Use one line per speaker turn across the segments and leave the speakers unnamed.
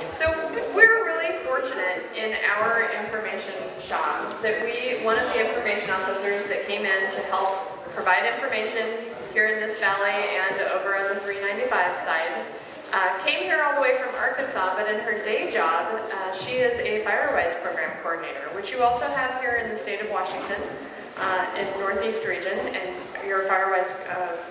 So we're really fortunate in our information shop that one of the information officers that came in to help provide information here in this valley and over on the 395 side came here all the way from Arkansas, but in her day job, she is a FireWise program coordinator, which you also have here in the state of Washington, in Northeast region, and your FireWise,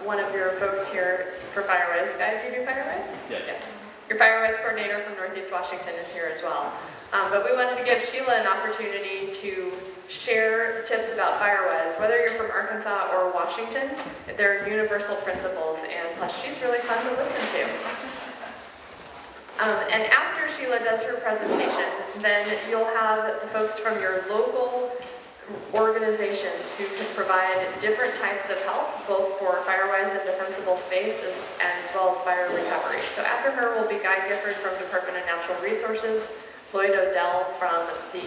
one of your folks here for FireWise. Guy, do you do FireWise?
Yes.
Yes. Your FireWise coordinator from Northeast Washington is here as well. But we wanted to give Sheila an opportunity to share tips about FireWise, whether you're from Arkansas or Washington. They're universal principles, and plus she's really fun to listen to. And after Sheila does her presentation, then you'll have the folks from your local organizations who can provide different types of help, both for FireWise and defensible space as well as fire recovery. So after her will be Guy Gifford from Department of Natural Resources, Lloyd Odell from the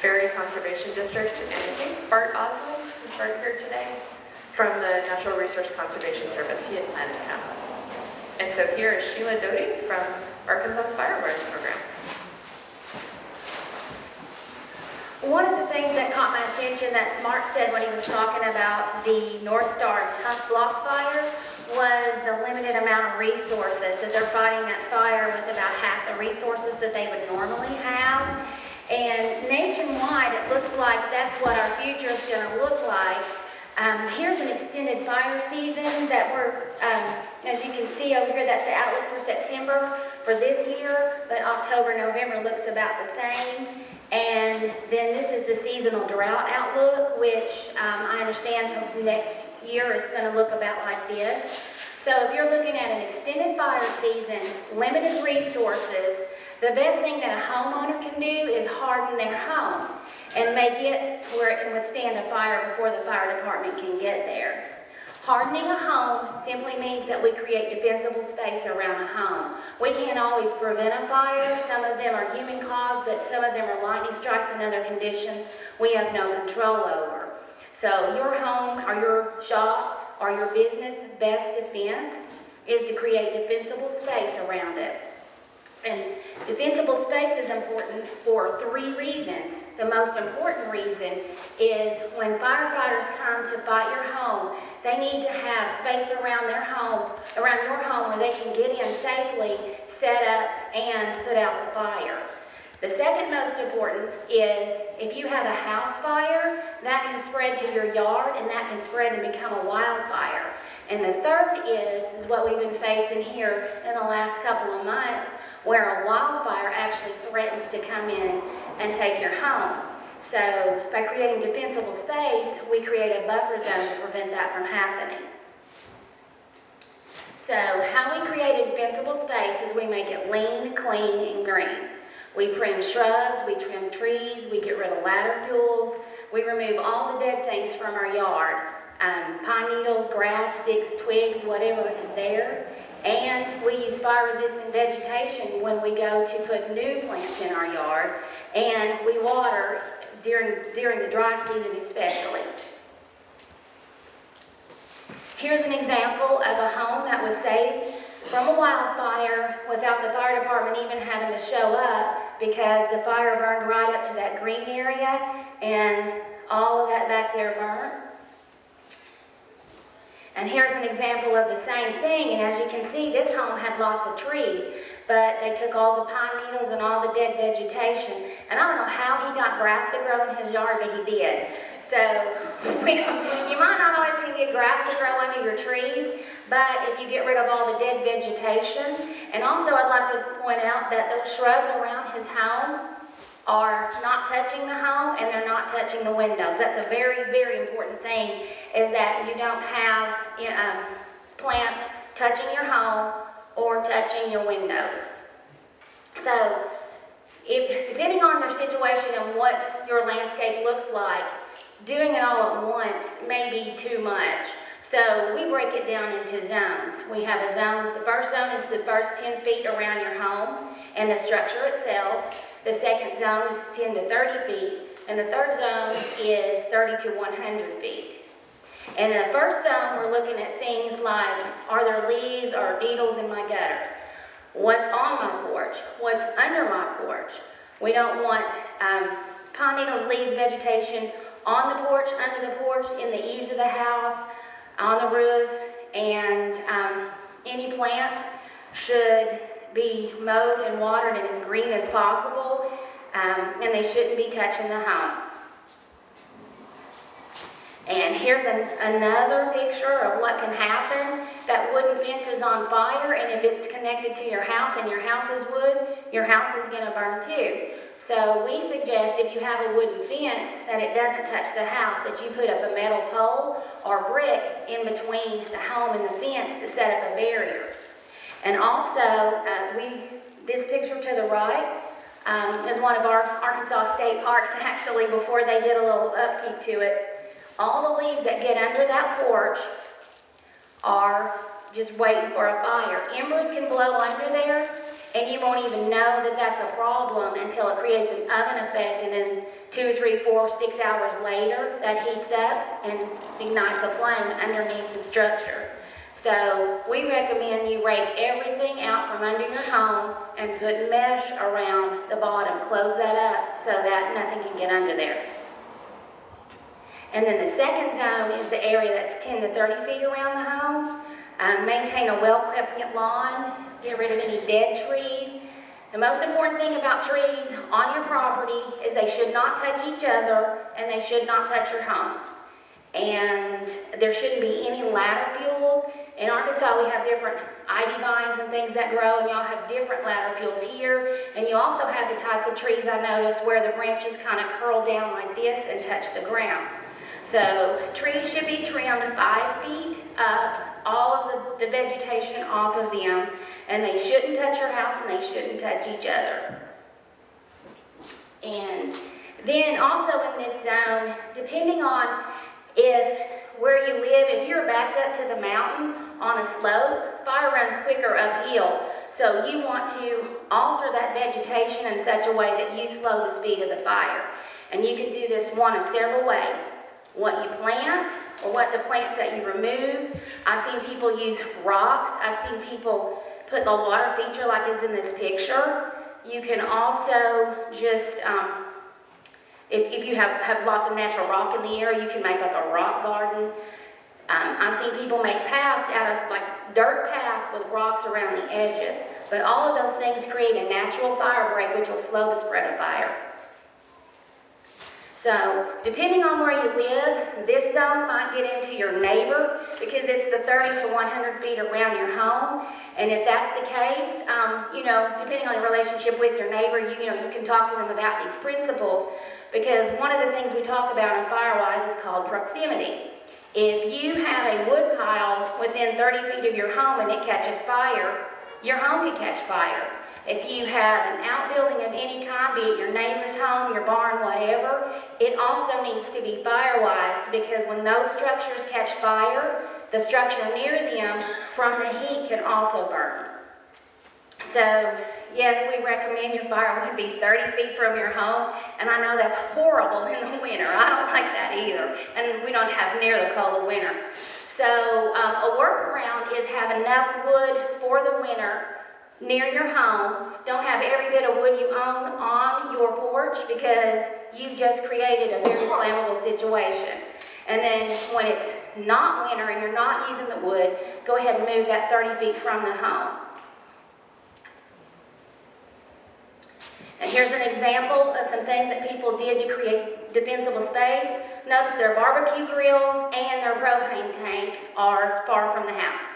Ferry Conservation District, and I think Bart Osland is right here today from the Natural Resource Conservation Service. He had planned to come. And so here is Sheila Doughty from Arkansas's FireWise program.
One of the things that caught my attention that Mark said when he was talking about the North Star tough block fire was the limited amount of resources, that they're fighting that fire with about half the resources that they would normally have. And nationwide, it looks like that's what our future is going to look like. Here's an extended fire season that we're, as you can see over here, that's the outlook for September for this year, but October, November looks about the same. And then this is the seasonal drought outlook, which I understand till next year is going to look about like this. So if you're looking at an extended fire season, limited resources, the best thing that a homeowner can do is harden their home and make it to where it can withstand a fire before the fire department can get there. Hardening a home simply means that we create defensible space around a home. We can't always prevent a fire. Some of them are human caused, but some of them are lightning strikes and other conditions we have no control over. So your home or your shop or your business best defense is to create defensible space around it. And defensible space is important for 3 reasons. The most important reason is when firefighters come to fight your home, they need to have space around their home, around your home, where they can get in safely, set up, and put out the fire. The second most important is if you have a house fire, that can spread to your yard and that can spread and become a wildfire. And the third is what we've been facing here in the last couple of months, where a wildfire actually threatens to come in and take your home. So by creating defensible space, we create a buffer zone to prevent that from happening. So how we create a defensible space is we make it lean, clean, and green. We prune shrubs, we trim trees, we get rid of ladder fuels, we remove all the dead things from our yard, pine needles, grass, sticks, twigs, whatever is there. And we use fire-resistant vegetation when we go to put new plants in our yard, and we water during the dry season especially. Here's an example of a home that was saved from a wildfire without the fire department even having to show up, because the fire burned right up to that green area and all of that back there burned. And here's an example of the same thing, and as you can see, this home had lots of trees, but they took all the pine needles and all the dead vegetation, and I don't know how he got grass to grow in his yard, but he did. So you might not always get grass to grow under your trees, but if you get rid of all the dead vegetation, and also I'd like to point out that those shrubs around his home are not touching the home and they're not touching the windows. That's a very, very important thing, is that you don't have plants touching your home or touching your windows. So depending on their situation and what your landscape looks like, doing it all at once may be too much. So we break it down into zones. We have a zone, the first zone is the first 10 feet around your home and the structure itself. The second zone is 10 to 30 feet, and the third zone is 30 to 100 feet. And in the first zone, we're looking at things like, are there leaves or needles in my gutter? what's on my porch, what's under my porch. We don't want pine needles, leaves, vegetation on the porch, under the porch, in the eaves of the house, on the roof, and any plants should be mowed and watered and as green as possible, and they shouldn't be touching the home. And here's another picture of what can happen. That wooden fence is on fire, and if it's connected to your house and your house is wood, your house is going to burn too. So we suggest if you have a wooden fence that it doesn't touch the house, that you put up a metal pole or brick in between the home and the fence to set up a barrier. And also, this picture to the right is one of our Arkansas state parks, actually, before they did a little upkeep to it. All the leaves that get under that porch are just waiting for a fire. Embers can blow under there, and you won't even know that that's a problem until it creates an oven effect, and then 2, 3, 4, 6 hours later, that heats up and ignites a flame underneath the structure. So we recommend you rake everything out from under your home and put mesh around the bottom. Close that up so that nothing can get under there. And then the second zone is the area that's 10 to 30 feet around the home. Maintain a well-kept lawn. Get rid of any dead trees. The most important thing about trees on your property is they should not touch each other and they should not touch your home. And there shouldn't be any ladder fuels. In Arkansas, we have different ivy vines and things that grow, and y'all have different ladder fuels here. And you also have the types of trees I noticed where the branches kind of curl down like this and touch the ground. So trees should be trimmed 5 feet up, all of the vegetation off of them, and they shouldn't touch your house and they shouldn't touch each other. And then also in this zone, depending on where you live, if you're backed up to the mountain on a slope, fire runs quicker uphill. So you want to alter that vegetation in such a way that you slow the speed of the fire. And you can do this one of several ways. What you plant, or what the plants that you remove. I've seen people use rocks. I've seen people put the water feature like is in this picture. You can also just, if you have lots of natural rock in the area, you can make like a rock garden. I've seen people make paths out of like dirt paths with rocks around the edges. But all of those things create a natural fire break, which will slow the spread of fire. So, depending on where you live, this zone might get into your neighbor because it's the 30 to 100 feet around your home. And if that's the case, depending on your relationship with your neighbor, you can talk to them about these principles, because one of the things we talk about in FireWise is called proximity. If you have a wood pile within 30 feet of your home and it catches fire, your home could catch fire. If you have an outbuilding of any kind, be it your neighbor's home, your barn, whatever, it also needs to be FireWised, because when those structures catch fire, the structure near them from the heat can also burn. So, yes, we recommend your fire would be 30 feet from your home, and I know that's horrible in the winter. I don't like that either, and we don't have near the cold of winter. So, a workaround is have enough wood for the winter near your home. Don't have every bit of wood you own on your porch, because you've just created a very flammable situation. And then when it's not winter and you're not using the wood, go ahead and move that 30 feet from the home. And here's an example of some things that people did to create defensible space. Notice their barbecue grill and their propane tank are far from the house.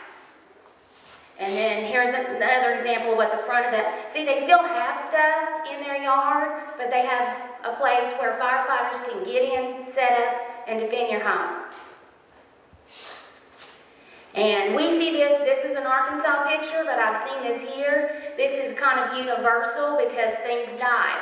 And then here's another example of what the front of that. See, they still have stuff in their yard, but they have a place where firefighters can get in, set up, and defend your home. And we see this is an Arkansas picture, but I've seen this here. This is kind of universal because things die.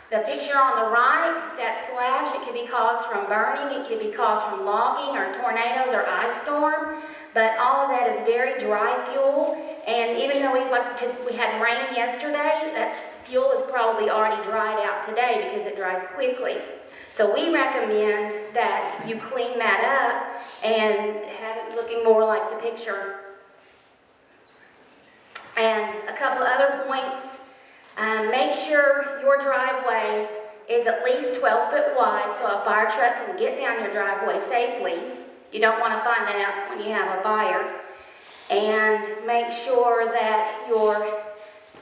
The picture on the right, that slash, it could be caused from burning, it could be caused from logging or tornadoes or ice storm. But all of that is very dry fuel, and even though we had rain yesterday, that fuel is probably already dried out today because it dries quickly. So we recommend that you clean that up and have it looking more like the picture. And a couple other points, make sure your driveway is at least 12 foot wide so a fire truck can get down your driveway safely. You don't want to find that out when you have a fire. And make sure that your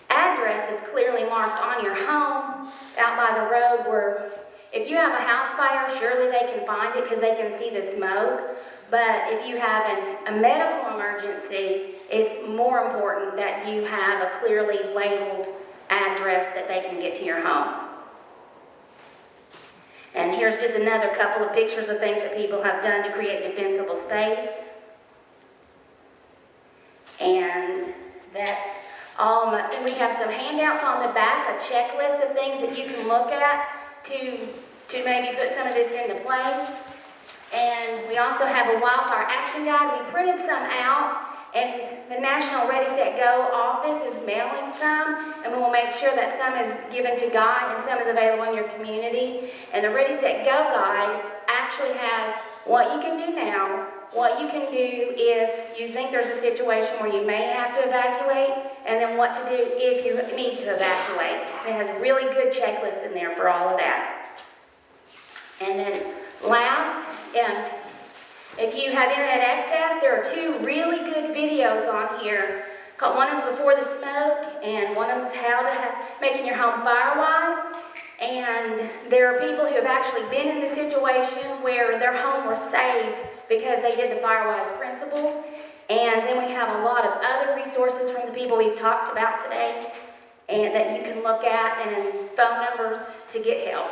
address is clearly marked on your home out by the road where if you have a house fire, surely they can find it because they can see the smoke. But if you have a medical emergency, it's more important that you have a clearly labeled address that they can get to your home. And here's just another couple of pictures of things that people have done to create defensible space. And that's all. We have some handouts on the back, a checklist of things that you can look at to maybe put some of this into place. And we also have a wildfire action guide. We printed some out, and the National Ready, Set, Go office is mailing some, and we will make sure that some is given to Guy and some is available in your community. And the Ready, Set, Go guide actually has what you can do now, what you can do if you think there's a situation where you may have to evacuate, and then what to do if you need to evacuate. It has a really good checklist in there for all of that. And then last, if you have internet access, there are two really good videos on here. One is Before the Smoke, and one is How to Making Your Home FireWise. And there are people who have actually been in the situation where their home was saved because they did the FireWise principles. And then we have a lot of other resources from the people we've talked about today and that you can look at, and phone numbers to get help.